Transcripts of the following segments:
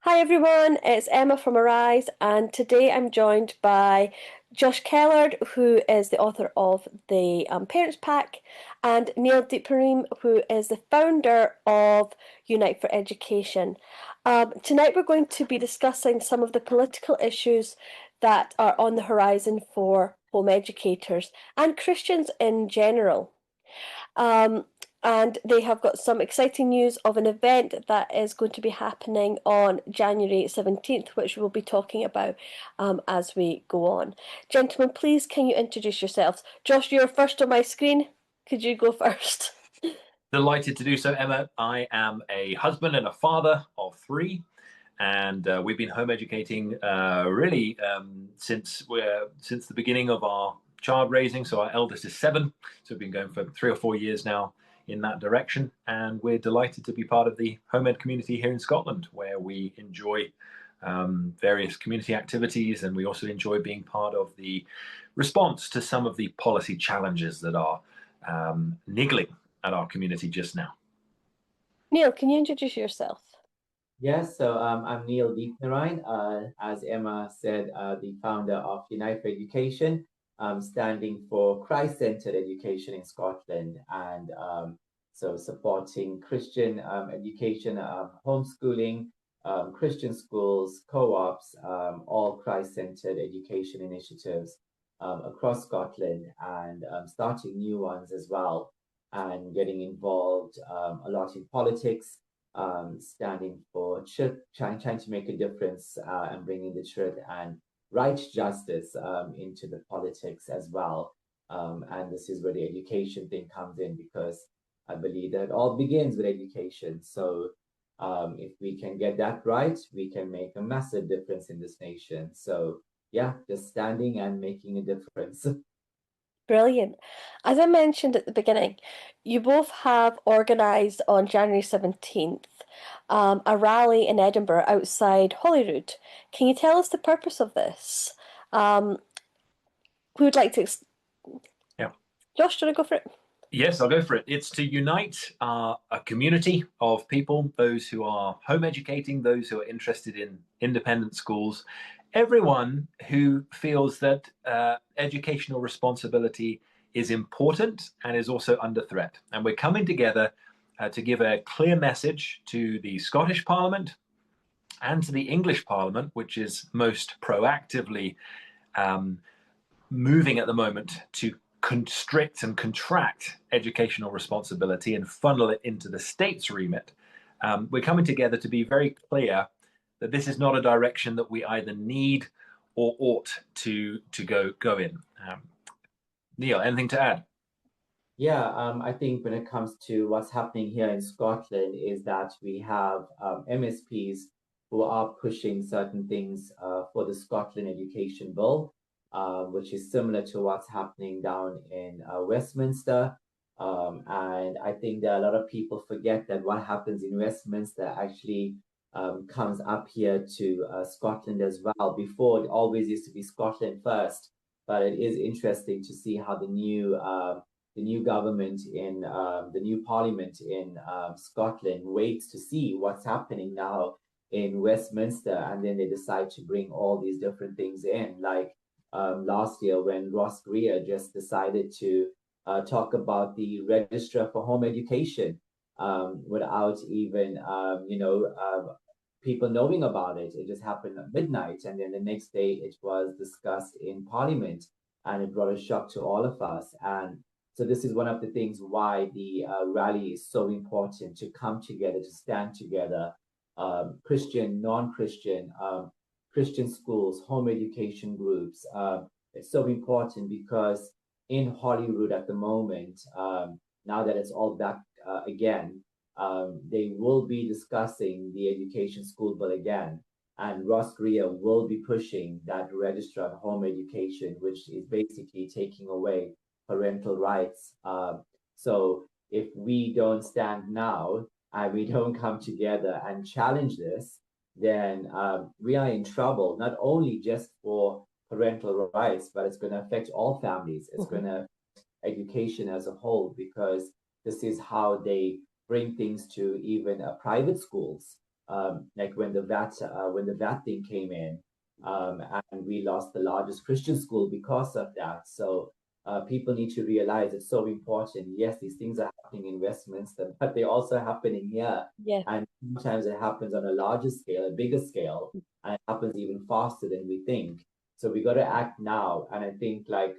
Hi everyone, it's Emma from Arise, and today I'm joined by Josh Kellard, who is the author of the Parents Pact, and Niel Deepnarain, who is the founder of Unite for Education. Tonight we're going to be discussing some of the political issues that are on the horizon for home educators and Christians in general. Um, and they have got some exciting news of an event that is going to be happening on January 17th, which we'll be talking about as we go on. Gentlemen, please can you introduce yourselves? Josh, you're first on my screen. Could you go first? Delighted to do so, Emma. I am a husband and a father of three, and we've been home educating really since the beginning of our child raising. So our eldest is 7, so we've been going for 3 or 4 years now in that direction, and we're delighted to be part of the home ed community here in Scotland, where we enjoy various community activities, and we also enjoy being part of the response to some of the policy challenges that are niggling at our community just now. Niel, can you introduce yourself? Yes, I'm Niel Deepnarain, as Emma said, the founder of Unite for Education, standing for Christ-centered education in Scotland, and so supporting Christian education, homeschooling, Christian schools, co-ops, all Christ-centered education initiatives across Scotland, and starting new ones as well, and getting involved a lot in politics, standing for truth, trying to make a difference and bringing the truth and right justice into the politics as well. And this is where the education thing comes in, because I believe that it all begins with education. So if we can get that right, we can make a massive difference in this nation. So yeah, just standing and making a difference. Brilliant. As I mentioned at the beginning, you both have organised on January 17th a rally in Edinburgh outside Holyrood. Can you tell us the purpose of this? Um, who would like to? Yeah. Josh, do you want to go for it? Yes, I'll go for it. It's to unite a community of people, those who are home educating, those who are interested in independent schools, everyone who feels that educational responsibility is important and is also under threat. And we're coming together to give a clear message to the Scottish Parliament and to the English Parliament, which is most proactively um, moving at the moment to constrict and contract educational responsibility and funnel it into the state's remit. We're coming together to be very clear that this is not a direction that we either need or ought to go in. Niel, anything to add? Yeah, I think when it comes to what's happening here in Scotland is that we have MSPs who are pushing certain things for the Scotland Education Bill, which is similar to what's happening down in Westminster. And I think that a lot of people forget that what happens in Westminster actually comes up here to Scotland as well. Before, it always used to be Scotland first, but it is interesting to see how the new government in the new parliament in Scotland waits to see what's happening now in Westminster, and then they decide to bring all these different things in. Like last year, when Ross Greer just decided to talk about the Registrar for Home Education without even, people knowing about it. It just happened at midnight, and then the next day it was discussed in Parliament, and it brought a shock to all of us. And so this is one of the things why the rally is so important, to come together, to stand together, Christian, non-Christian, Christian schools, home education groups. It's so important because in Holyrood at the moment, now that it's all back again, they will be discussing the education school bill again. And Ross Greer will be pushing that register of home education, which is basically taking away parental rights. So if we don't stand now and we don't come together and challenge this, then we are in trouble, not only just for parental rights, but it's going to affect all families. It's going to affect education as a whole, because this is how they bring things to even private schools. like when the VAT thing came in, and we lost the largest Christian school because of that. So people need to realize it's so important. Yes, these things are happening in Westminster, but they're also happening here. Yeah. And sometimes it happens on a larger scale, a bigger scale, and it happens even faster than we think. So we got to act now. And I think like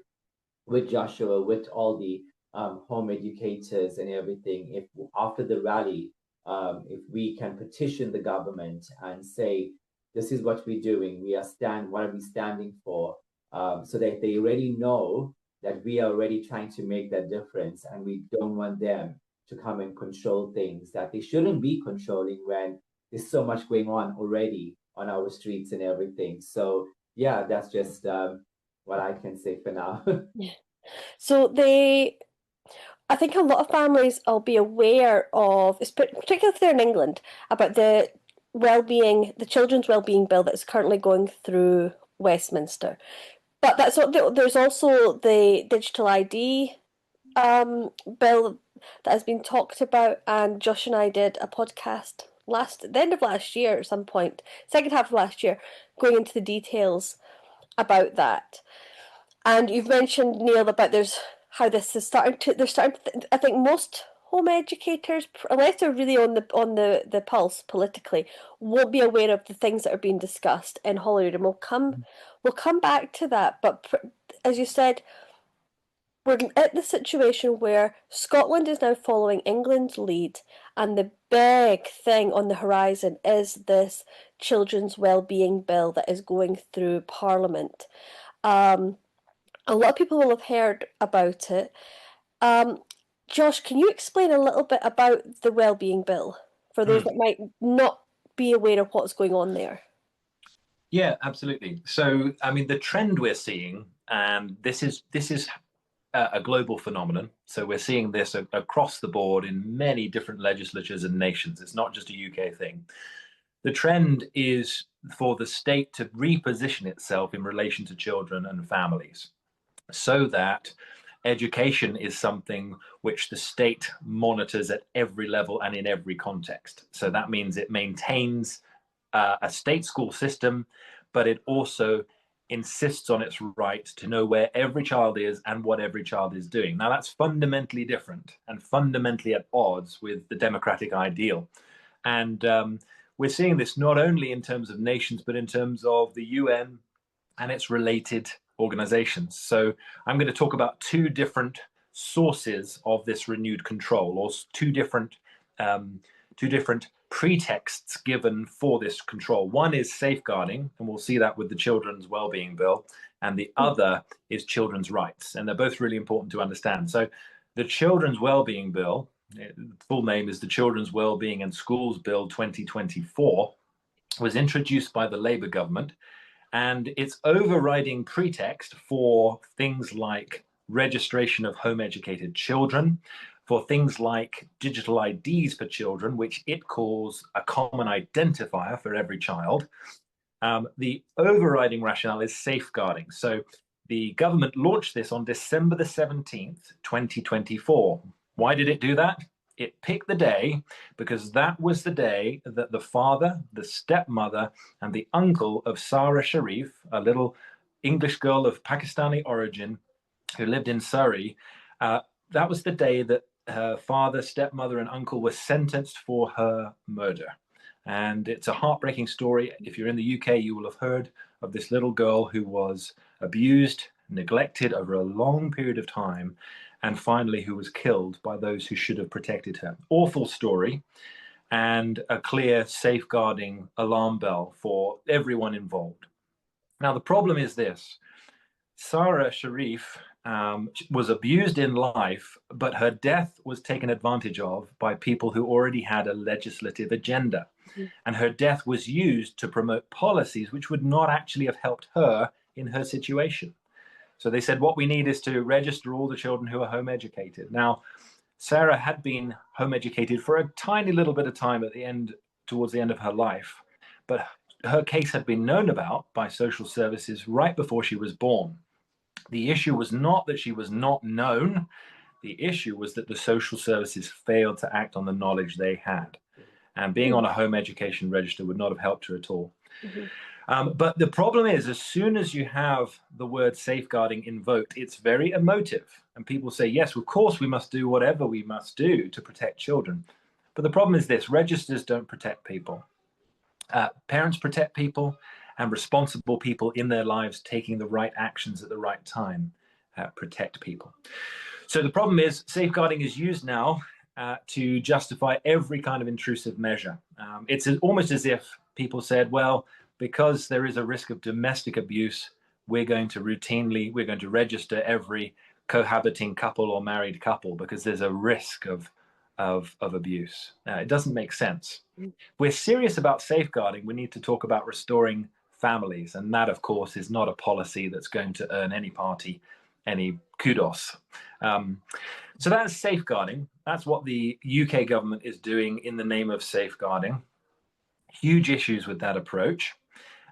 with Joshua, with all the home educators and everything, if after the rally, if we can petition the government and say, this is what we're doing, what are we standing for, so that they already know that we are already trying to make that difference, and we don't want them to come and control things that they shouldn't be controlling when there's so much going on already on our streets and everything. So yeah, that's just what I can say for now. Yeah. So I think a lot of families will be aware of, particularly if they're in England, about the children's wellbeing bill that's currently going through Westminster. But there's also the digital ID bill that has been talked about, and Josh and I did a podcast the end of last year at some point, second half of last year, going into the details about that. And you've mentioned, Neil, about how this is I think most home educators, unless they're really on the pulse politically, won't be aware of the things that are being discussed in Holyrood, and we'll come back to that. But as you said, we're at the situation where Scotland is now following England's lead, and the big thing on the horizon is this children's wellbeing bill that is going through Parliament. A lot of people will have heard about it. Josh, can you explain a little bit about the wellbeing bill for those that might not be aware of what's going on there? Yeah, absolutely. So, I mean, the trend we're seeing, and this is a global phenomenon. So we're seeing this across the board in many different legislatures and nations. It's not just a UK thing. The trend is for the state to reposition itself in relation to children and families, so that education is something which the state monitors at every level and in every context. So that means it maintains a state school system, but it also insists on its right to know where every child is and what every child is doing. Now, that's fundamentally different and fundamentally at odds with the democratic ideal. And we're seeing this not only in terms of nations, but in terms of the UN and its related organizations. So I'm going to talk about two different sources of this renewed control, or two different pretexts given for this control. One is safeguarding, and we'll see that with the Children's Wellbeing Bill, and the other is children's rights, and they're both really important to understand. So the Children's Wellbeing Bill, full name is the Children's Wellbeing and Schools Bill 2024, was introduced by the Labour government, and its overriding pretext for things like registration of home educated children, for things like digital IDs for children, which it calls a common identifier for every child. The overriding rationale is safeguarding. So the government launched this on December the 17th, 2024. Why did it do that? It picked the day because that was the day that the father, the stepmother, and the uncle of Sarah Sharif, a little English girl of Pakistani origin who lived in Surrey, that was the day that her father, stepmother, and uncle were sentenced for her murder. And it's a heartbreaking story. If you're in the UK, you will have heard of this little girl who was abused, neglected over a long period of time, and finally who was killed by those who should have protected her. Awful story, and a clear safeguarding alarm bell for everyone involved. Now, the problem is this. Sarah Sharif was abused in life, but her death was taken advantage of by people who already had a legislative agenda. And her death was used to promote policies which would not actually have helped her in her situation. So they said, what we need is to register all the children who are home educated. Now, Sarah had been home educated for a tiny little bit of time towards the end of her life, but her case had been known about by social services right before she was born. The issue was not that she was not known. The issue was that the social services failed to act on the knowledge they had. And being on a home education register would not have helped her at all. Mm-hmm. But the problem is, as soon as you have the word safeguarding invoked, it's very emotive. And people say, yes, of course, we must do whatever we must do to protect children. But the problem is this: registers don't protect people. Parents protect people, and responsible people in their lives taking the right actions at the right time protect people. So the problem is, safeguarding is used now to justify every kind of intrusive measure. It's almost as if people said, well, because there is a risk of domestic abuse, we're going to register every cohabiting couple or married couple because there's a risk of abuse. It doesn't make sense. If we're serious about safeguarding, we need to talk about restoring families. And that, of course, is not a policy that's going to earn any party any kudos. So that's safeguarding. That's what the UK government is doing in the name of safeguarding. Huge issues with that approach.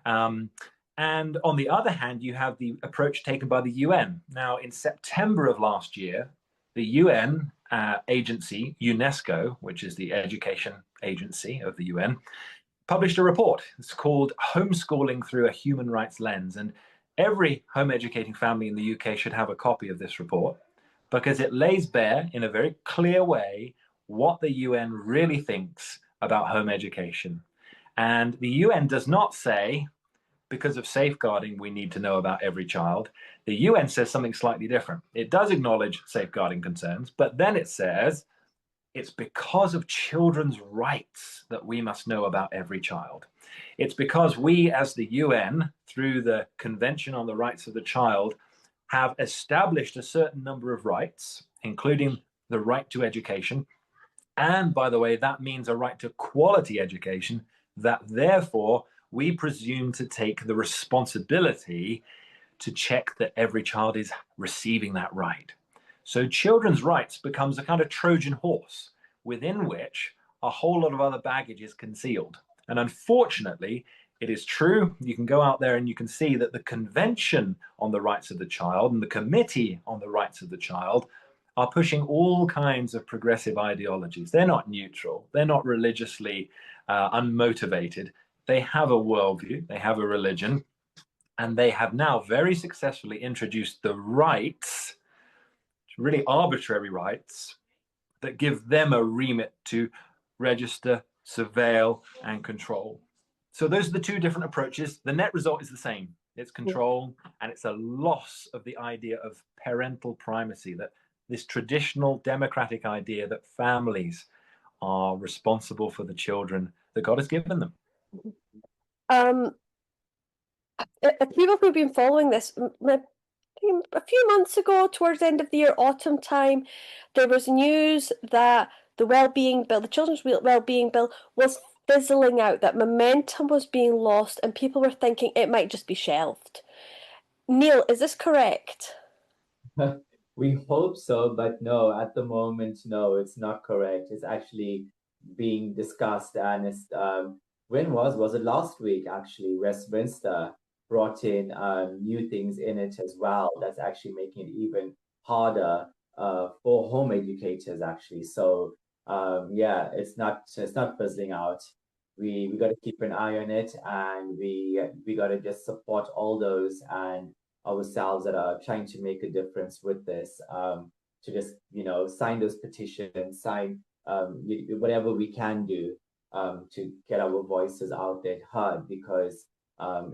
And on the other hand, you have the approach taken by the UN. Now, in September of last year, the UN agency, UNESCO, which is the education agency of the UN, published a report. It's called Homeschooling Through a Human Rights Lens. And every home educating family in the UK should have a copy of this report because it lays bare in a very clear way what the UN really thinks about home education. And the UN does not say, because of safeguarding, we need to know about every child. The UN says something slightly different. It does acknowledge safeguarding concerns, but then it says it's because of children's rights that we must know about every child. It's because we, as the UN, through the Convention on the Rights of the Child, have established a certain number of rights, including the right to education. And by the way, that means a right to quality education, that therefore we presume to take the responsibility to check that every child is receiving that right. So children's rights becomes a kind of Trojan horse within which a whole lot of other baggage is concealed. And unfortunately, it is true, you can go out there and you can see that the Convention on the Rights of the Child and the Committee on the Rights of the Child are pushing all kinds of progressive ideologies. They're not neutral, they're not religiously unmotivated. They have a worldview, they have a religion, and they have now very successfully introduced the rights, really arbitrary rights, that give them a remit to register, surveil, and control. So those are the two different approaches. The net result is the same. It's control, and it's a loss of the idea of parental primacy, that this traditional democratic idea that families are responsible for the children that God has given them. People who've been following this, a few months ago, towards the end of the year, autumn time, there was news that the Wellbeing Bill, the Children's Wellbeing Bill, was fizzling out, that momentum was being lost, and people were thinking it might just be shelved. Niel, is this correct? We hope so, but no, at the moment, no, it's not correct. It's actually being discussed, and it's when was it last week? Actually, Westminster brought in new things in it as well. That's actually making it even harder for home educators, actually. So yeah, it's not fizzling out. We got to keep an eye on it, and we got to just support all those and ourselves that are trying to make a difference with this. To just sign those petitions, sign whatever we can do to get our voices out there heard, because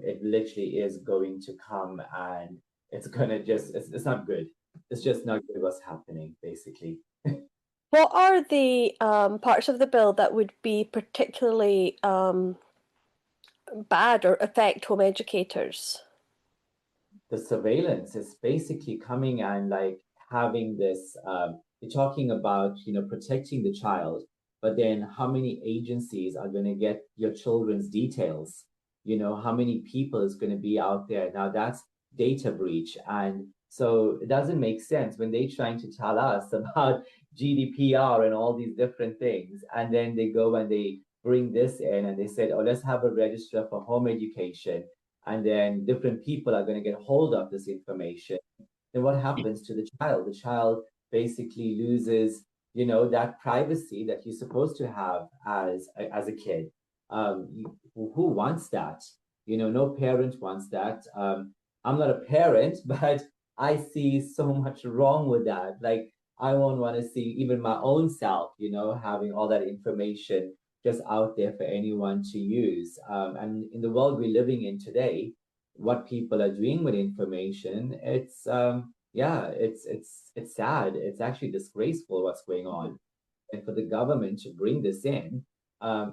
it literally is going to come, and it's gonna it's not good. It's just not good what's happening, basically. What are the parts of the bill that would be particularly bad or affect home educators? The surveillance is basically coming and like having this. You're talking about protecting the child, but then how many agencies are going to get your children's details? How many people is going to be out there? Now that's data breach, and so it doesn't make sense when they're trying to tell us about GDPR and all these different things, and then they go and they bring this in and they said, oh, let's have a register for home education, and then different people are going to get hold of this information. Then what happens to the child? The child basically loses that privacy that you're supposed to have as a kid. Who wants that? No parent wants that. I'm not a parent, but I see so much wrong with that. Like, I won't want to see even my own self, having all that information just out there for anyone to use. And in the world we're living in today, what people are doing with information, it's sad. It's actually disgraceful what's going on. And for the government to bring this in,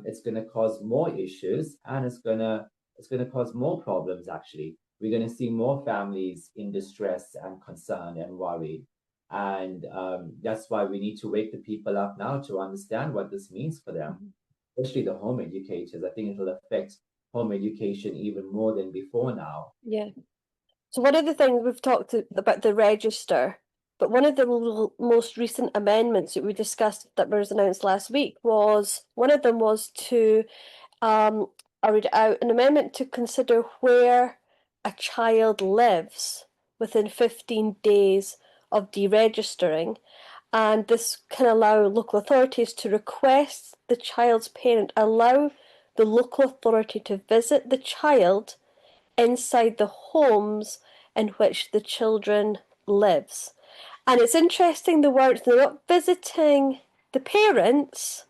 it's going to cause more issues, and it's going to cause more problems. Actually, we're going to see more families in distress and concern and worried. And that's why we need to wake the people up now to understand what this means for them, especially the home educators. I think it'll affect home education even more than before now. Yeah. So one of the things we've talked about the register, but one of the most recent amendments that we discussed that was announced last week was one of them was to I read out an amendment to consider where a child lives within 15 days of deregistering, and this can allow local authorities to request the child's parent allow the local authority to visit the child inside the homes in which the children lives. And it's interesting the words, they're not visiting the parents,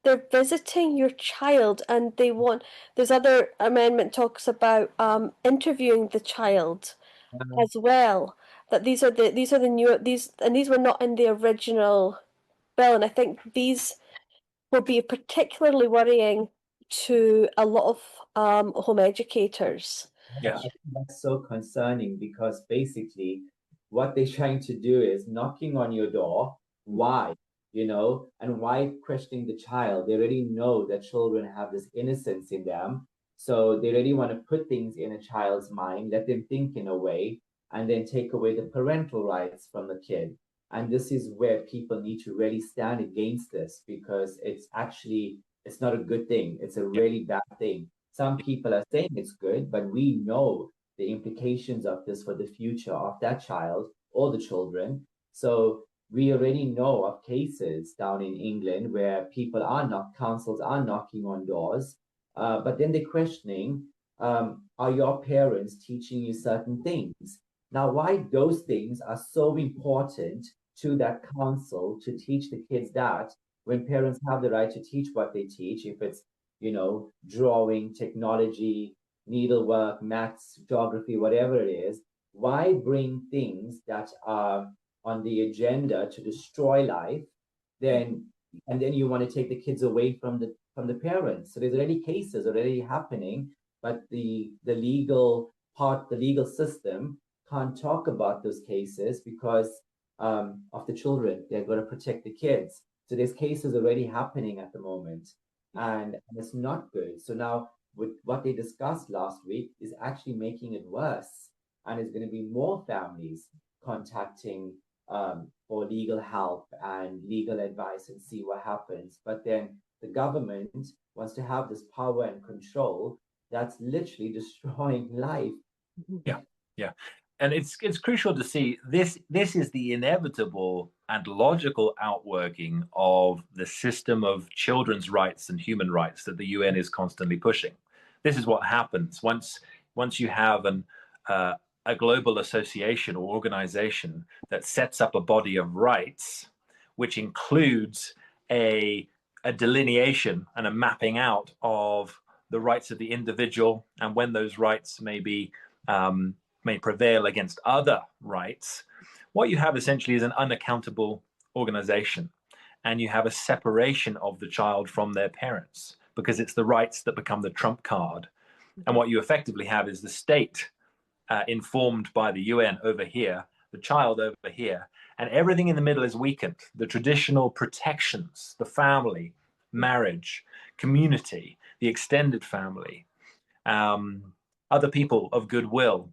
they're visiting your child, and they want, there's other amendment talks about interviewing the child as well. That these are the new these were not in the original bill, and I think these will be particularly worrying to a lot of home educators. Yes. I think that's so concerning because basically what they're trying to do is knocking on your door. Why? And why questioning the child? They already know that children have this innocence in them. So they really want to put things in a child's mind, let them think in a way, and then take away the parental rights from the kid. And this is where people need to really stand against this, because it's not a good thing. It's a really bad thing. Some people are saying it's good, but we know the implications of this for the future of that child or the children. So we already know of cases down in England where councils are knocking on doors, but then they're questioning, are your parents teaching you certain things? Now, why those things are so important to that council to teach the kids that, when parents have the right to teach what they teach, if it's, drawing, technology, needlework, maths, geography, whatever it is, why bring things that are on the agenda to destroy life, and then you want to take the kids away from the parents? So there's already cases already happening, but the legal system can't talk about those cases because of the children. They're going to protect the kids. So there's cases already happening at the moment, and it's not good. So now with what they discussed last week is actually making it worse, and it's going to be more families contacting for legal help and legal advice and see what happens. But then the government wants to have this power and control that's literally destroying life. Yeah. And it's crucial to see this is the inevitable and logical outworking of the system of children's rights and human rights that the UN is constantly pushing. This is what happens once you have a global association or organization that sets up a body of rights, which includes a delineation and a mapping out of the rights of the individual, and when those rights may prevail against other rights. What you have essentially is an unaccountable organization, and you have a separation of the child from their parents, because it's the rights that become the trump card. And what you effectively have is the state informed by the UN over here, the child over here, and everything in the middle is weakened. The traditional protections, the family, marriage, community, the extended family, other people of goodwill,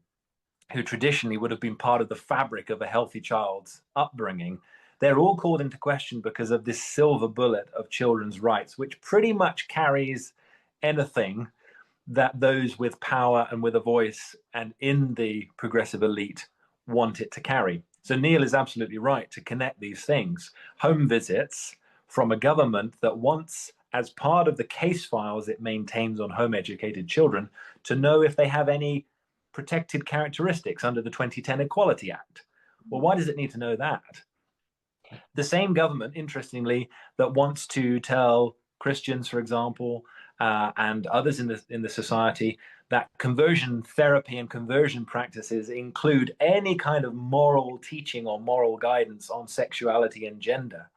who traditionally would have been part of the fabric of a healthy child's upbringing, they're all called into question because of this silver bullet of children's rights, which pretty much carries anything that those with power and with a voice and in the progressive elite want it to carry. So Neil is absolutely right to connect these things. Home visits from a government that wants, as part of the case files it maintains on home educated children, to know if they have any protected characteristics under the 2010 Equality Act. Well, why does it need to know that? The same government, interestingly, that wants to tell Christians, for example, and others in the society that conversion therapy and conversion practices include any kind of moral teaching or moral guidance on sexuality and gender.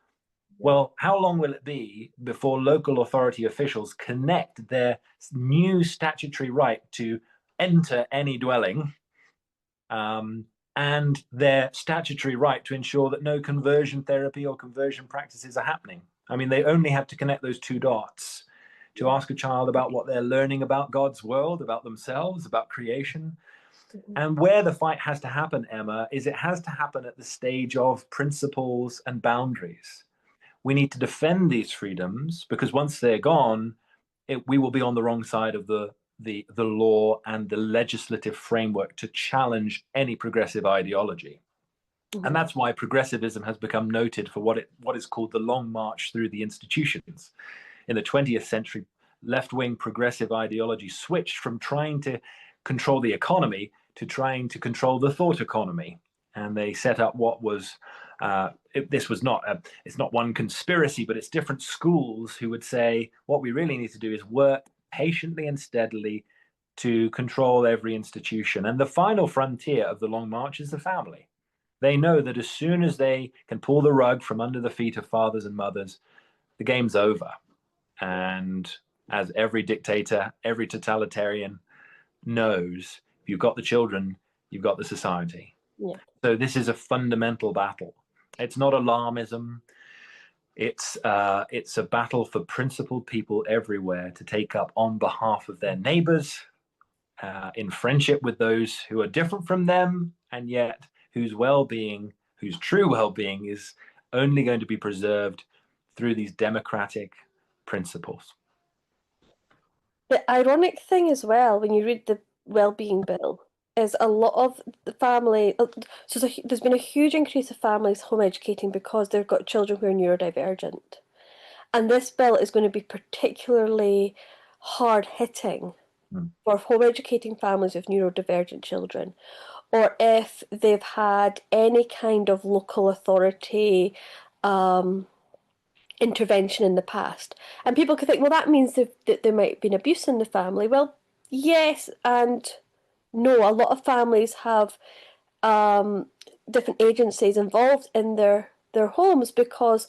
Well, how long will it be before local authority officials connect their new statutory right to enter any dwelling and their statutory right to ensure that no conversion therapy or conversion practices are happening? I mean, they only have to connect those two dots to ask a child about what they're learning about God's world, about themselves, about creation. And where the fight has to happen, Emma, is it has to happen at the stage of principles and boundaries. We need to defend these freedoms, because once they're gone, we will be on the wrong side of the law and the legislative framework to challenge any progressive ideology. And that's why progressivism has become noted for what is called the long march through the institutions. In the 20th century, left-wing progressive ideology switched from trying to control the economy to trying to control the thought economy. And they set up what was, it's not one conspiracy, but it's different schools who would say, what we really need to do is work patiently and steadily to control every institution. And the final frontier of the Long March is the family. They know that as soon as they can pull the rug from under the feet of fathers and mothers, the game's over. And as every dictator, every totalitarian knows, if you've got the children, you've got the society. Yeah. So this is a fundamental battle. It's not alarmism. It's a battle for principled people everywhere to take up on behalf of their neighbors, in friendship with those who are different from them, and yet whose well-being, whose true well-being is only going to be preserved through these democratic principles. The ironic thing as well, when you read the Wellbeing Bill, is a lot of the family. So there's been a huge increase of families home educating because they've got children who are neurodivergent. And this bill is going to be particularly hard hitting for home educating families with neurodivergent children, or if they've had any kind of local authority intervention in the past. And people could think, well, that means that there might have been abuse in the family. Well, yes and no. A lot of families have different agencies involved in their homes because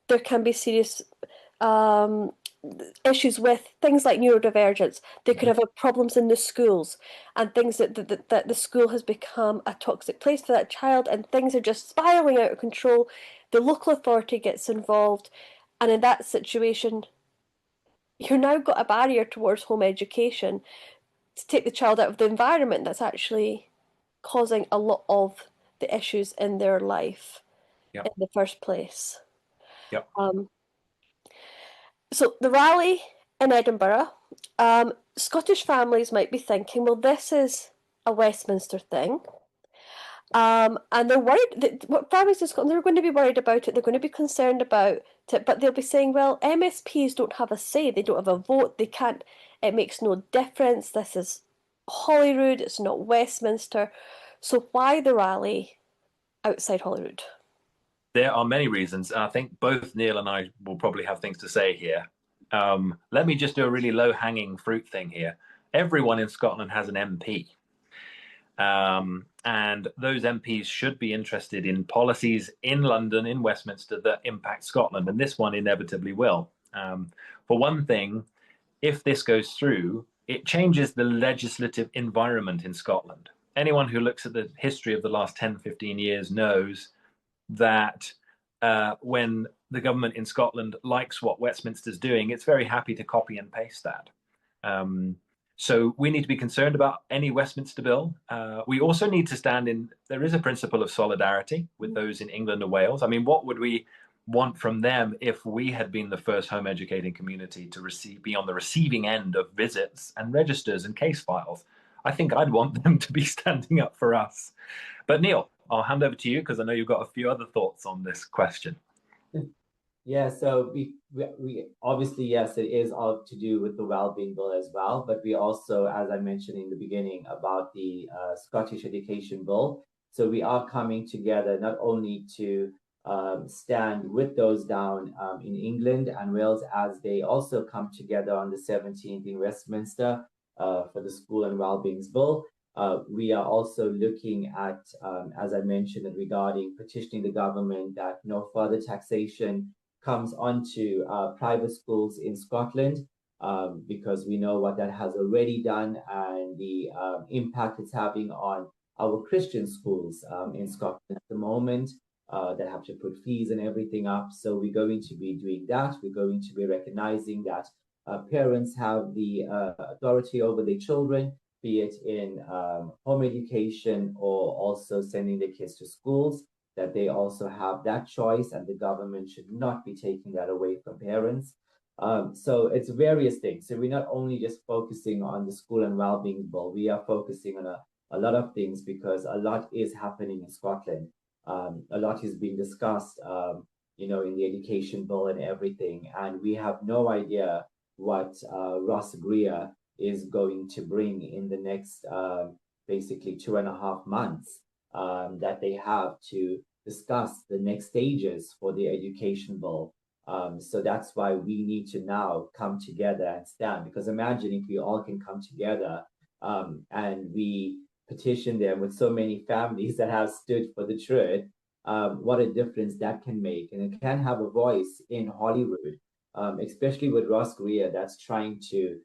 there can be serious issues with things like neurodivergence. They could have problems in the schools and things that the school has become a toxic place for that child, and things are just spiraling out of control. The local authority gets involved, and in that situation, you've now got a barrier towards home education to take the child out of the environment that's actually causing a lot of the issues in their life in the first place. Yep. So the rally in Edinburgh, Scottish families might be thinking, well, this is a Westminster thing. And they're worried that what families in Scotland, they're going to be worried about it, they're going to be concerned about it, but they'll be saying, well, MSPs don't have a say, they don't have a vote, they can't, it makes no difference, this is Holyrood, it's not Westminster. So why the rally outside Holyrood? There are many reasons. I think both Neil and I will probably have things to say here. Let me just do a really low-hanging fruit thing here. Everyone in Scotland has an MP. And those MPs should be interested in policies in London, in Westminster, that impact Scotland. And this one inevitably will. For one thing, if this goes through, it changes the legislative environment in Scotland. Anyone who looks at the history of the last 10, 15 years knows that when the government in Scotland likes what Westminster's doing, it's very happy to copy and paste that. So we need to be concerned about any Westminster bill. We also need to stand in, there is a principle of solidarity with those in England and Wales. I mean, what would we want from them if we had been the first home educating community to be on the receiving end of visits and registers and case files? I think I'd want them to be standing up for us. But Neil, I'll hand over to you because I know you've got a few other thoughts on this question. Yeah, so we obviously, yes, it is all to do with the Wellbeing Bill as well, but we also, as I mentioned in the beginning, about the Scottish Education Bill. So we are coming together not only to stand with those down in England and Wales as they also come together on the 17th in Westminster for the School and Wellbeing Bill. We are also looking at, as I mentioned, regarding petitioning the government that no further taxation comes onto private schools in Scotland, because we know what that has already done and the impact it's having on our Christian schools in Scotland at the moment that have to put fees and everything up. So we're going to be doing that. We're going to be recognizing that parents have the authority over their children, be it in home education or also sending their kids to schools, that they also have that choice and the government should not be taking that away from parents. So it's various things. So we're not only just focusing on the School and Wellbeing Bill, we are focusing on a lot of things because a lot is happening in Scotland. A lot is being discussed, in the education bill and everything. And we have no idea what Ross Greer is going to bring in the next basically 2.5 months. That they have to discuss the next stages for the education bill. So that's why we need to now come together and stand, because imagine if we all can come together and we petition them with so many families that have stood for the truth, what a difference that can make. And it can have a voice in Holyrood, especially with Ross Greer that's trying to,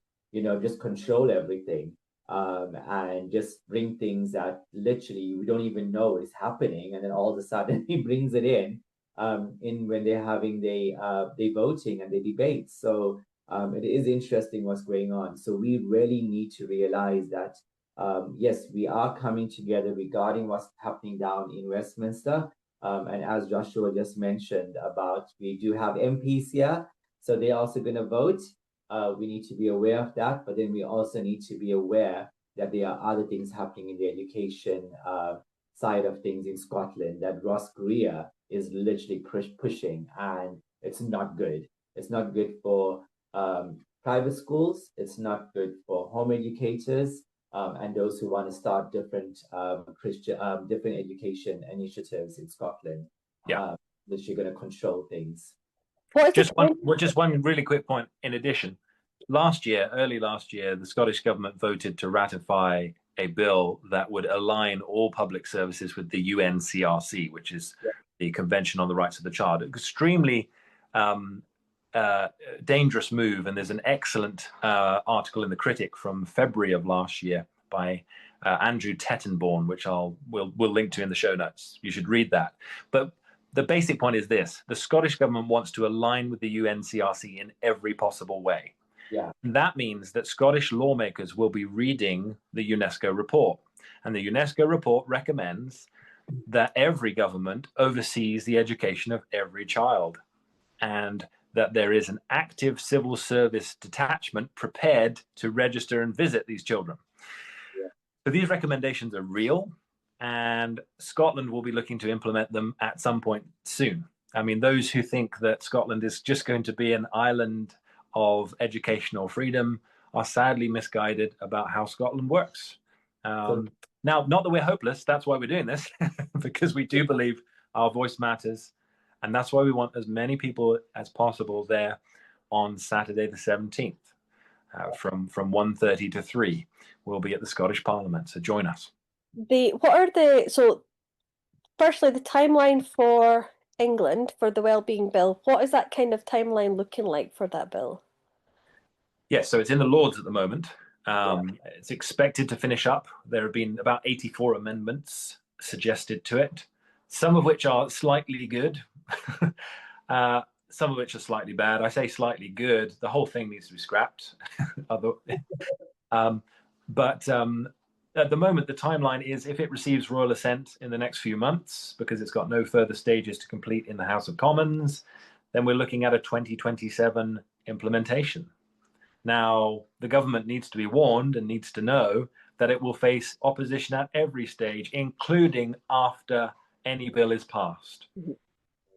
just control everything. And just bring things that literally we don't even know is happening, and then all of a sudden he brings it in when they're having the voting and the debates. So it is interesting what's going on. So we really need to realize that yes, we are coming together regarding what's happening down in Westminster. And as Joshua just mentioned about, we do have MPs here, so they're also going to vote. We need to be aware of that, but then we also need to be aware that there are other things happening in the education side of things in Scotland that Ross Greer is literally pushing, and it's not good. It's not good for private schools. It's not good for home educators and those who want to start different different education initiatives in Scotland. Yeah, that you're going to control things. Just one really quick point in addition. Early last year, the Scottish government voted to ratify a bill that would align all public services with the UNCRC, which is the Convention on the Rights of the Child. Extremely dangerous move, and there's an excellent article in the Critic from February of last year by Andrew Tettenborn, which we'll link to in the show notes. You should read that. But the basic point is this: the Scottish government wants to align with the UNCRC in every possible way. Yeah. That means that Scottish lawmakers will be reading the UNESCO report. And the UNESCO report recommends that every government oversees the education of every child, and that there is an active civil service detachment prepared to register and visit these children. Yeah. So these recommendations are real, and Scotland will be looking to implement them at some point soon. I mean, those who think that Scotland is just going to be an island of educational freedom are sadly misguided about how Scotland works. Now, not that we're hopeless, that's why we're doing this, because we do believe our voice matters, and that's why we want as many people as possible there on Saturday the 17th, from 1:30 to 3. We'll be at the Scottish Parliament, so join us. Firstly, the timeline for England for the Wellbeing Bill, what is that kind of timeline looking like for that bill? Yes, so it's in the Lords at the moment. It's expected to finish up. There have been about 84 amendments suggested to it, some of which are slightly good, some of which are slightly bad. I say slightly good. The whole thing needs to be scrapped. But at the moment, the timeline is if it receives royal assent in the next few months, because it's got no further stages to complete in the House of Commons, then we're looking at a 2027 implementation. Now, the government needs to be warned and needs to know that it will face opposition at every stage, including after any bill is passed. Mhm.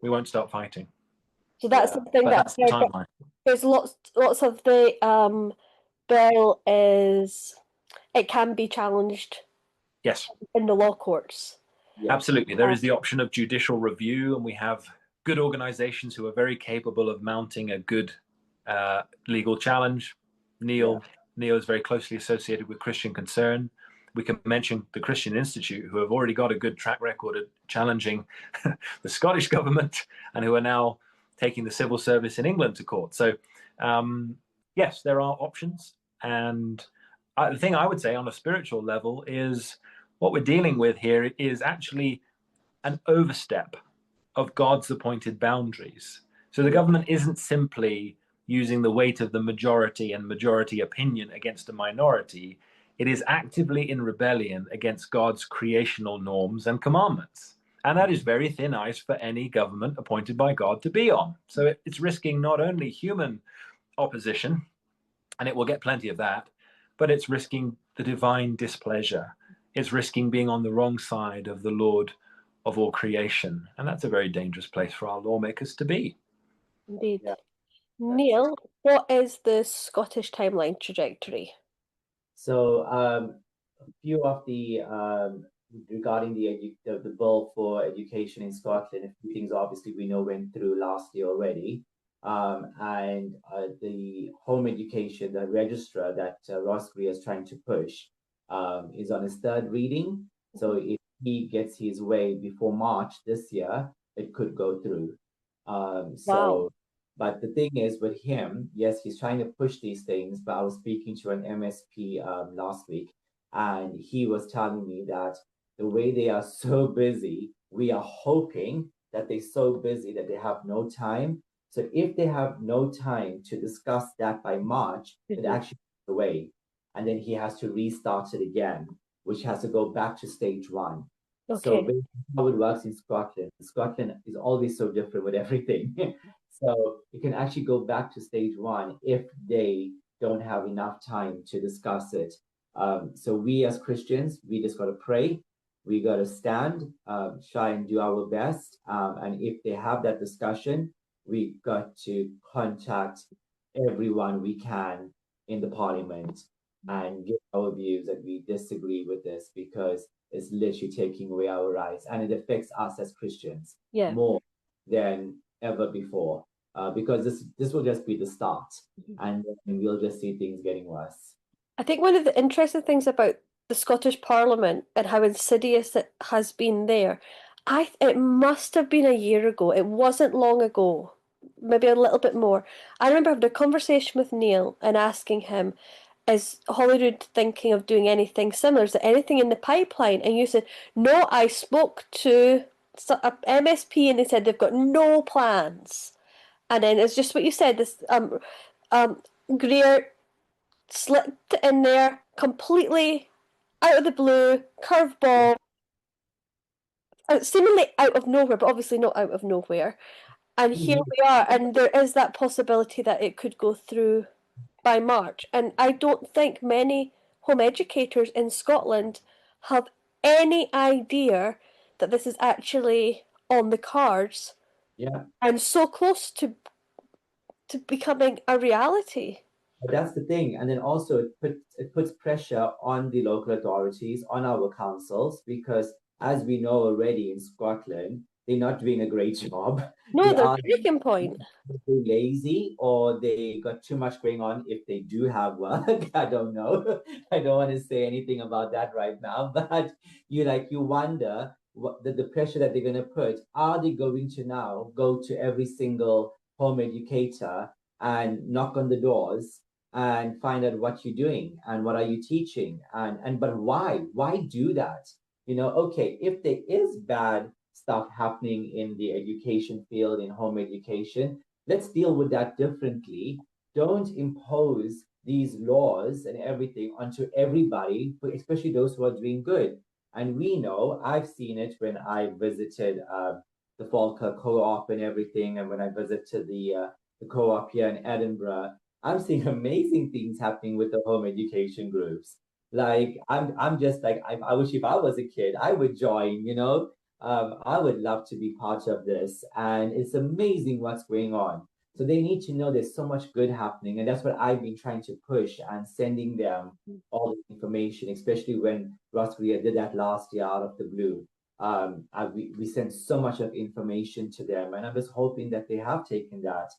We won't stop fighting. So that's Yeah. something But that's that's the timeline. there's lots of the bill is it can be challenged Yes, in the law courts. Yes. absolutely. There is the option of judicial review, and we have good organizations who are very capable of mounting a good legal challenge. Neil is very closely associated with Christian Concern. We can mention the Christian Institute, who have already got a good track record of challenging the Scottish government and who are now taking the civil service in England to court. So, yes, there are options. And the thing I would say on a spiritual level is what we're dealing with here is actually an overstep of God's appointed boundaries. So the government isn't simply using the weight of the majority and majority opinion against a minority. It is actively in rebellion against God's creational norms and commandments. And that is very thin ice for any government appointed by God to be on. So it's risking not only human opposition, and it will get plenty of that, but it's risking the divine displeasure. It's risking being on the wrong side of the Lord of all creation. And that's a very dangerous place for our lawmakers to be. Indeed. Yeah. Neil, what is the Scottish timeline trajectory? So a few of the regarding the bill for education in Scotland, a few things obviously we know went through last year already. And the home education, the registrar that Ross Greer is trying to push is on his third reading. So if he gets his way before March this year, it could go through. Wow. But the thing is with him, yes, he's trying to push these things, but I was speaking to an MSP last week, and he was telling me that the way they are so busy, we are hoping that they're so busy that they have no time. So if they have no time to discuss that by March, it actually goes away. And then he has to restart it again, which has to go back to stage one. Okay. So basically how it works in Scotland, Scotland is always so different with everything. So you can actually go back to stage one if they don't have enough time to discuss it. So we as Christians, we just got to pray. We got to stand, try and do our best. And if they have that discussion, we got to contact everyone we can in the parliament and give our views that we disagree with this because it's literally taking away our rights and it affects us as Christians more than ever before. Because this will just be the start, and then we'll just see things getting worse. I think one of the interesting things about the Scottish Parliament and how insidious it has been there, it must have been a year ago. It wasn't long ago, maybe a little bit more. I remember having a conversation with Neil and asking him, is Holyrood thinking of doing anything similar? Is there anything in the pipeline? And you said, no, I spoke to a MSP and they said they've got no plans. And then it's just what you said, this Greer slipped in there completely out of the blue, curveball, seemingly out of nowhere, but obviously not out of nowhere. And here we are, and there is that possibility that it could go through by March. And I don't think many home educators in Scotland have any idea that this is actually on the cards. Yeah. And so close to becoming a reality. But that's the thing. And then also it puts pressure on the local authorities, on our councils, because as we know already in Scotland, they're not doing a great job. No, they're breaking point. They're lazy or they got too much going on if they do have work. I don't know. I don't want to say anything about that right now, but you wonder what the pressure that they're going to put. Are they going to now go to every single home educator and knock on the doors and find out what you're doing and what are you teaching but why do that? Okay, if there is bad stuff happening in the education field, in home education, let's deal with that differently. Don't impose these laws and everything onto everybody, especially those who are doing good. And we know, I've seen it when I visited the Falkirk co-op and everything, and when I visited the co-op here in Edinburgh, I'm seeing amazing things happening with the home education groups. Like I'm just like I wish if I was a kid, I would join, you know. I would love to be part of this, and it's amazing what's going on. So they need to know there's so much good happening, and that's what I've been trying to push and sending them all the information, especially when Ross Ria did that last year out of the blue. We sent so much of information to them, and I'm just hoping that they have taken that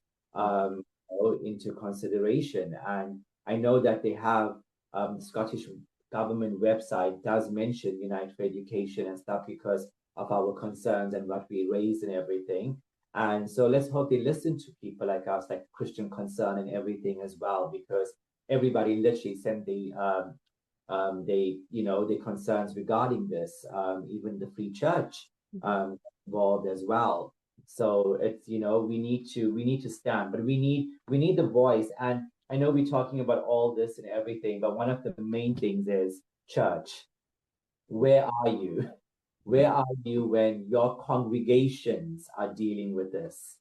into consideration. And I know that they have Scottish government website does mention Unite for Education and stuff because of our concerns and what we raised and everything. And so let's hope they listen to people like us, like Christian Concern and everything as well, because everybody literally sent the concerns regarding this, even the Free Church involved as well. So it's we need to stand, but we need the voice. And I know we're talking about all this and everything, but one of the main things is church. Where are you? Where are you when your congregations are dealing with this?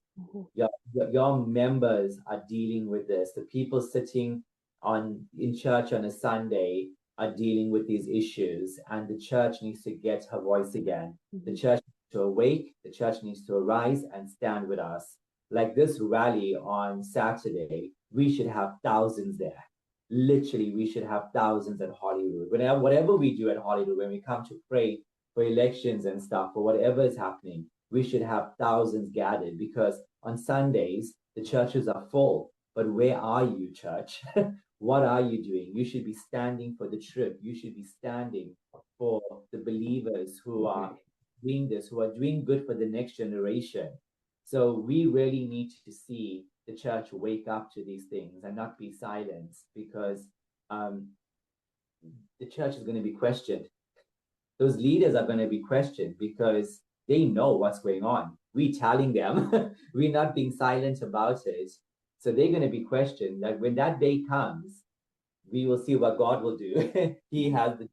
Your members are dealing with this. The people sitting in church on a Sunday are dealing with these issues, and the church needs to get her voice again. The church needs to awake, the church needs to arise and stand with us. Like this rally on Saturday, we should have thousands there. Literally, we should have thousands at Holyrood. Whatever we do at Holyrood, when we come to pray for elections and stuff, or whatever is happening, we should have thousands gathered, because on Sundays, the churches are full. But where are you, church? What are you doing? You should be standing for the truth. You should be standing for the believers who are doing this, who are doing good for the next generation. So we really need to see the church wake up to these things and not be silenced, because the church is going to be questioned. Those leaders are going to be questioned because they know what's going on. We're telling them, we're not being silent about it. So they're going to be questioned. Like when that day comes, we will see what God will do. He has the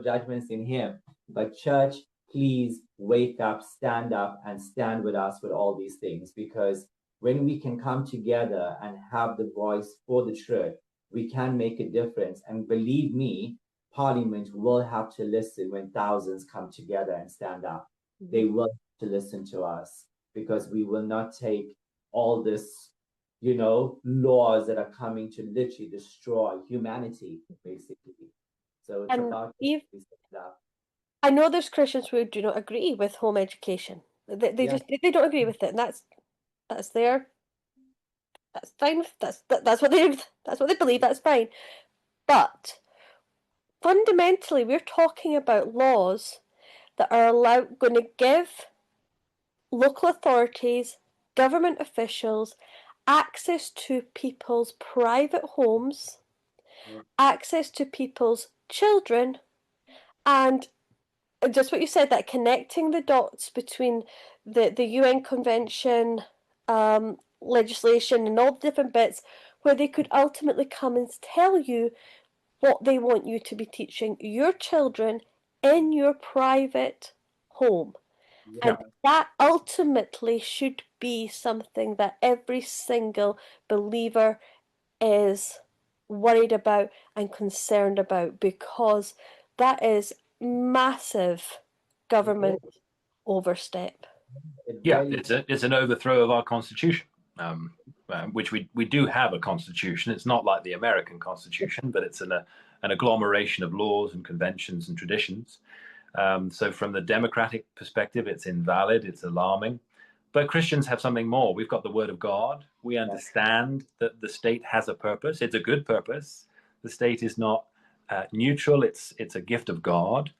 judgments in him. But church, please wake up, and stand with us with all these things, because when we can come together and have the voice for the truth, we can make a difference. And believe me, Parliament will have to listen when thousands come together and stand up. They will have to listen to us, because we will not take all this, laws that are coming to literally destroy humanity, basically. So it's about I know there's Christians who do not agree with home education. They don't agree with it, and that's fine. That's what they believe. That's fine. But fundamentally, we're talking about laws that are going to give local authorities, government officials, access to people's private homes, access to people's children, and just what you said, that connecting the dots between the UN Convention legislation and all the different bits, where they could ultimately come and tell you what they want you to be teaching your children in your private home. And that ultimately should be something that every single believer is worried about and concerned about, because that is massive government overstep. Yeah, it's an overthrow of our constitution, which we do have a constitution. It's not like the American Constitution, but it's an agglomeration of laws and conventions and traditions. So from the democratic perspective, it's invalid, it's alarming. But Christians have something more. We've got the Word of God. We understand that the state has a purpose. It's a good purpose. The state is not neutral. It's a gift of God.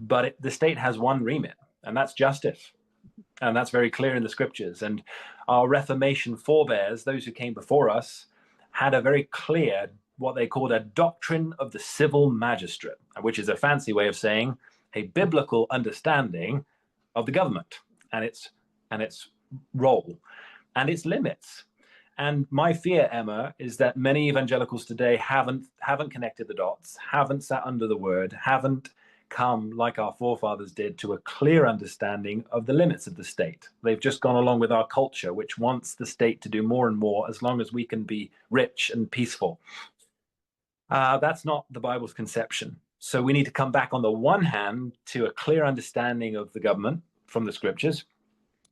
But the state has one remit, and that's justice. And that's very clear in the scriptures. And our Reformation forebears, those who came before us, had a very clear, what they called a doctrine of the civil magistrate, which is a fancy way of saying a biblical understanding of the government and its role and its limits. And my fear, Emma, is that many evangelicals today haven't connected the dots, haven't sat under the word, haven't come like our forefathers did to a clear understanding of the limits of the state. They've just gone along with our culture, which wants the state to do more and more as long as we can be rich and peaceful. That's not the Bible's conception. So we need to come back on the one hand to a clear understanding of the government from the scriptures.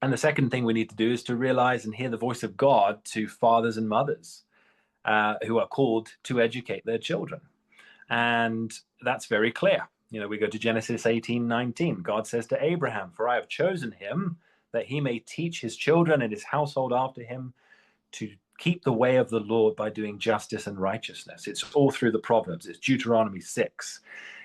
And the second thing we need to do is to realize and hear the voice of God to fathers and mothers who are called to educate their children. And that's very clear. You know, we go to Genesis 18:19. God says to Abraham, "For I have chosen him that he may teach his children and his household after him to keep the way of the Lord by doing justice and righteousness." It's all through the Proverbs. It's Deuteronomy 6.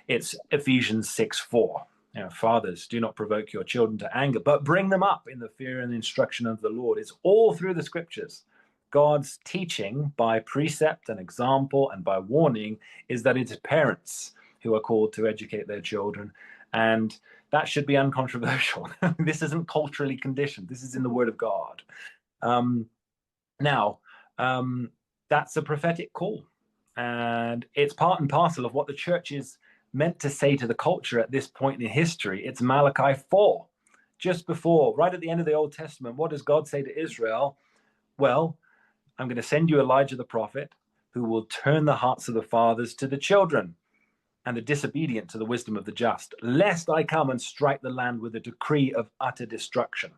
It's Ephesians 6:4. You know, fathers, do not provoke your children to anger, but bring them up in the fear and instruction of the Lord. It's all through the scriptures. God's teaching by precept and example and by warning is that it's parents who are called to educate their children. And that should be uncontroversial. This isn't culturally conditioned. This is in the Word of God. Now, that's a prophetic call. And it's part and parcel of what the church is meant to say to the culture at this point in history. It's Malachi 4. Just before, right at the end of the Old Testament, what does God say to Israel? Well, I'm going to send you Elijah the prophet, who will turn the hearts of the fathers to the children and the disobedient to the wisdom of the just, lest I come and strike the land with a decree of utter destruction.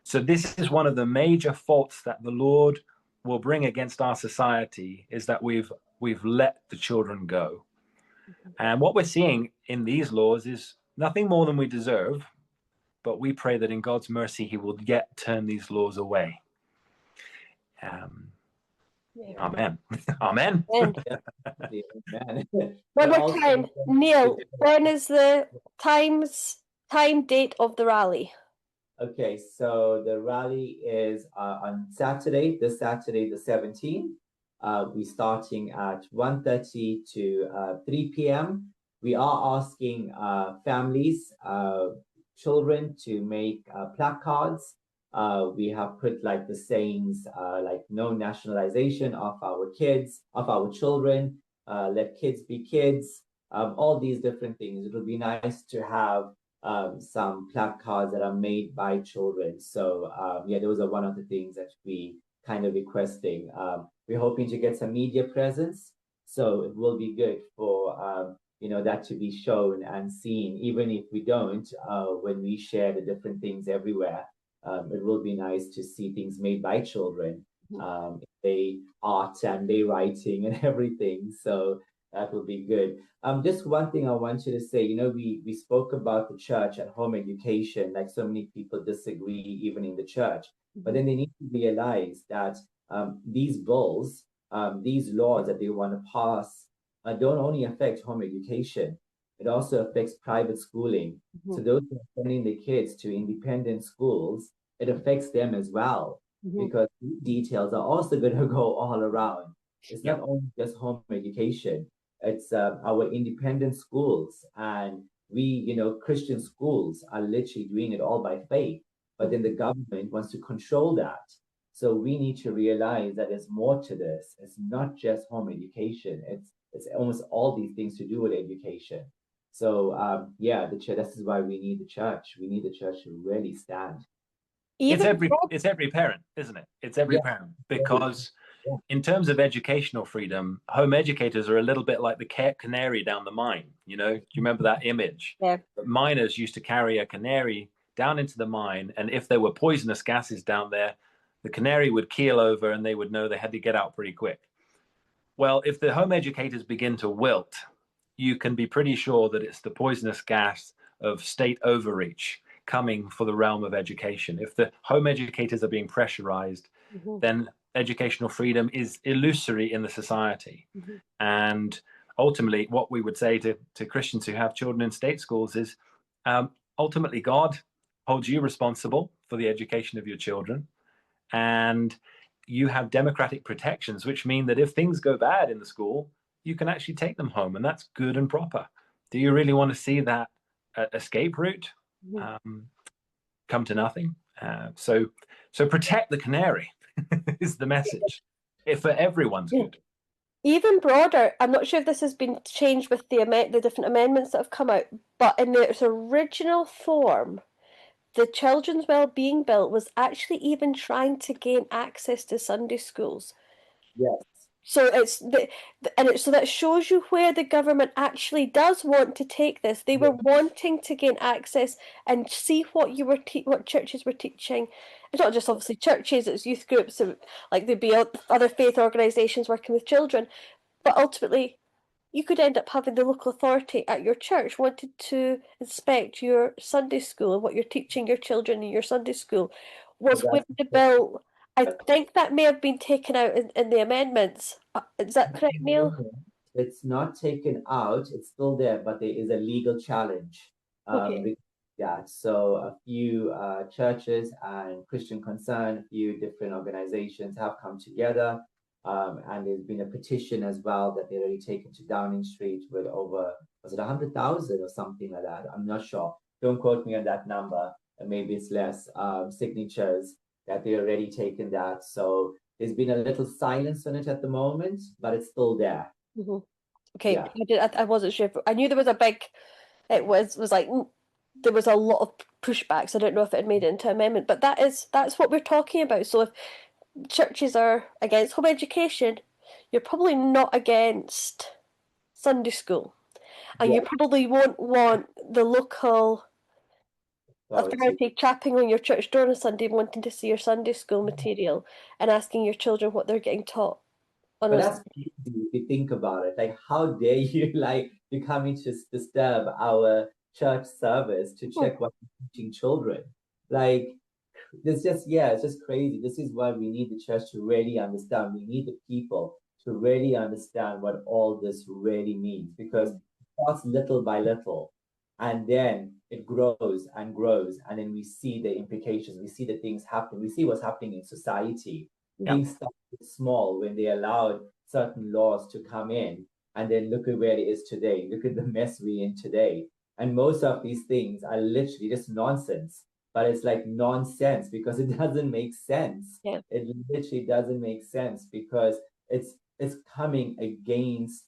So this is one of the major faults that the Lord will bring against our society, is that we've let the children go. And what we're seeing in these laws is nothing more than we deserve, but we pray that in God's mercy, he will yet turn these laws away. Amen. Amen. Amen. One more time, Neil, when is the time date of the rally? Okay, so the rally is on Saturday, this Saturday, the 17th. We're starting at 1:30 to 3 p.m. We are asking families, children to make placards. We have put like the sayings, like no nationalization of our kids, of our children, let kids be kids, all these different things. It would be nice to have some placards that are made by children. So yeah, those are one of the things that we kind of requesting. We're hoping to get some media presence, so it will be good for you know, that to be shown and seen, even if we don't, when we share the different things everywhere. It will be nice to see things made by children, they art and they writing and everything. So that will be good. Just one thing I want you to say, you know, we spoke about the church and home education, like so many people disagree even in the church, but then they need to realize that these bills, these laws that they want to pass don't only affect home education, it also affects private schooling. So those who are sending the kids to independent schools, it affects them as well, because these details are also going to go all around. It's not only just home education, it's our independent schools, and we, you know, Christian schools are literally doing it all by faith, but then the government wants to control that. So we need to realize that there's more to this. It's not just home education. It's almost all these things to do with education. So yeah, the church. This is why we need the church. We need the church to really stand. It's every parent, isn't it? It's every parent, because in terms of educational freedom, home educators are a little bit like the canary down the mine. You know, do you remember that image? Yeah. Miners used to carry a canary down into the mine, and if there were poisonous gases down there, the canary would keel over and they would know they had to get out pretty quick. Well, if the home educators begin to wilt, you can be pretty sure that it's the poisonous gas of state overreach coming for the realm of education. If the home educators are being pressurized, then educational freedom is illusory in the society. And ultimately, what we would say to Christians who have children in state schools is, ultimately, God holds you responsible for the education of your children. And you have democratic protections, which mean that if things go bad in the school, you can actually take them home, and that's good and proper. Do you really want to see that escape route come to nothing? So protect the canary is the message, if for everyone's good. Even broader, I'm not sure if this has been changed with the different amendments that have come out, but in its original form, the Children's Wellbeing Bill was actually even trying to gain access to Sunday schools. Yes. So it's so that shows you where the government actually does want to take this. They were wanting to gain access and see what you were what churches were teaching. It's not just obviously churches; it's youth groups, like there'd be other faith organisations working with children. But ultimately, you could end up having the local authority at your church wanted to inspect your Sunday school and what you're teaching your children in your Sunday school. Was when the bill, I think that may have been taken out in the amendments. Is that correct, Neil? It's not taken out, it's still there, but there is a legal challenge. Okay. Yeah, so a few churches and Christian Concern, a few different organizations have come together. And there's been a petition as well that they've already taken to Downing Street with over, was it 100,000 or something like that? I'm not sure. Don't quote me on that number. Maybe it's less signatures that they already taken that. So there's been a little silence on it at the moment, but it's still there. Mm-hmm. Okay, yeah. I wasn't sure. I knew there was a big. It was like there was a lot of pushbacks. I don't know if it had made it into amendment, but that's what we're talking about. So if churches are against home education, you're probably not against Sunday school, and you probably won't want the local authority trapping on your church door on a Sunday, wanting to see your Sunday school material and asking your children what they're getting taught on But a that's crazy if you think about it. Like, how dare you like you coming to disturb our church service to check what we're teaching children? Like, it's just crazy. This is why we need the church to really understand. We need the people to really understand what all this really means, because it starts little by little, and then it grows and grows, and then we see the implications. We see the things happen. We see what's happening in society. Things started small when they allowed certain laws to come in, and then look at where it is today. Look at the mess we're in today. And most of these things are literally just nonsense, but it's like nonsense because it doesn't make sense. Yeah. It literally doesn't make sense because it's coming against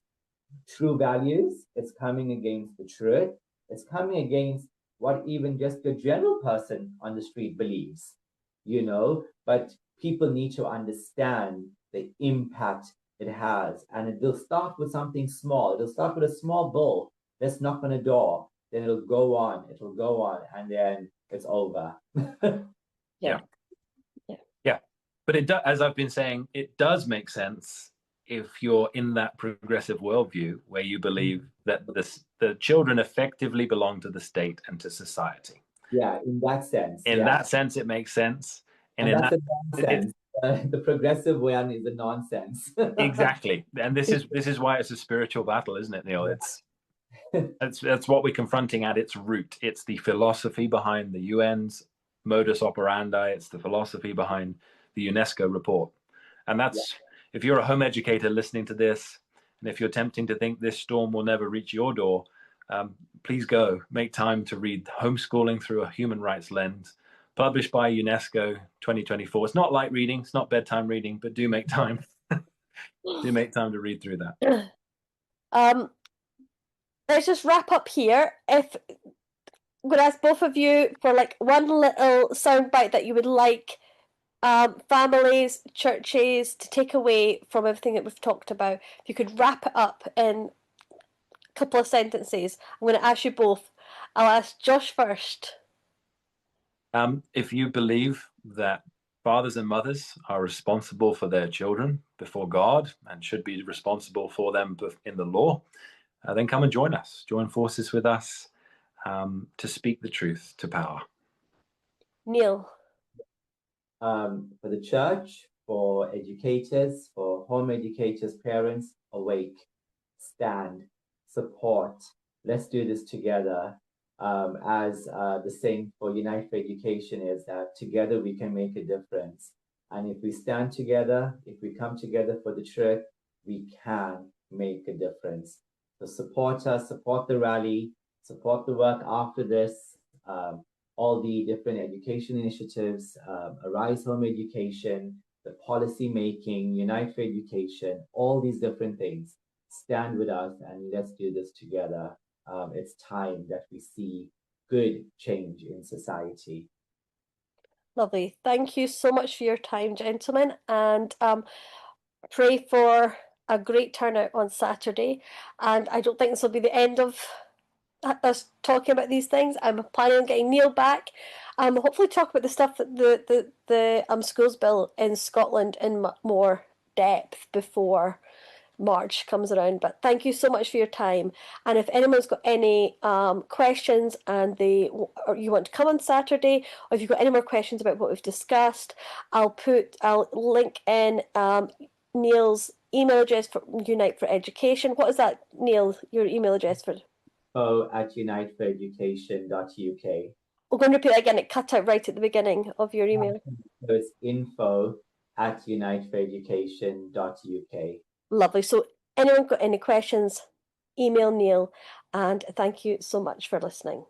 true values. It's coming against the truth. It's coming against what even just the general person on the street believes, but people need to understand the impact it has. And it will start with something small. It'll start with a small bill. Let's knock on a door. Then it'll go on, and then it's over. Yeah. But as I've been saying, it does make sense if you're in that progressive worldview where you believe that the children effectively belong to the state and to society. Yeah, in that sense. In that sense, it makes sense. And that's a nonsense. The progressive one is a nonsense. Exactly. And this is why it's a spiritual battle, isn't it, Neil? That's what we're confronting at its root. It's the philosophy behind the UN's modus operandi. It's the philosophy behind the UNESCO report. And that's, if you're a home educator listening to this, and if you're tempting to think this storm will never reach your door, please go make time to read Homeschooling Through a Human Rights Lens, published by UNESCO 2024. It's not light reading, it's not bedtime reading, but do make time. Do make time to read through that. Let's just wrap up here. If I'm going to ask both of you for like one little soundbite that you would like families, churches to take away from everything that we've talked about. If you could wrap it up in a couple of sentences, I'm going to ask you both. I'll ask Josh first. If you believe that fathers and mothers are responsible for their children before God and should be responsible for them in the law, then come and join us. Join forces with us to speak the truth to power. Neil. For the church, for educators, for home educators, parents, awake, stand, support. Let's do this together. As the saying for Unite for Education is that together we can make a difference. And if we stand together, if we come together for the truth, we can make a difference. So support us, support the rally, support the work after this, all the different education initiatives, Arise Home Education, the policy making, Unite for Education, all these different things. Stand with us and let's do this together. It's time that we see good change in society. Lovely. Thank you so much for your time, gentlemen, and pray for a great turnout on Saturday, and I don't think this will be the end of us talking about these things. I'm planning on getting Niel back. Hopefully talk about the stuff that the schools bill in Scotland in more depth before March comes around. But thank you so much for your time. And if anyone's got any questions and or you want to come on Saturday, or if you've got any more questions about what we've discussed, I'll link in Niel's email address for Unite for Education. What is that, Niel? Your email address for? info@uniteforeducation.uk. We're going to repeat that again. It cut out right at the beginning of your email. So it's info@uniteforeducation.uk. Lovely. So anyone got any questions, email Niel, and thank you so much for listening.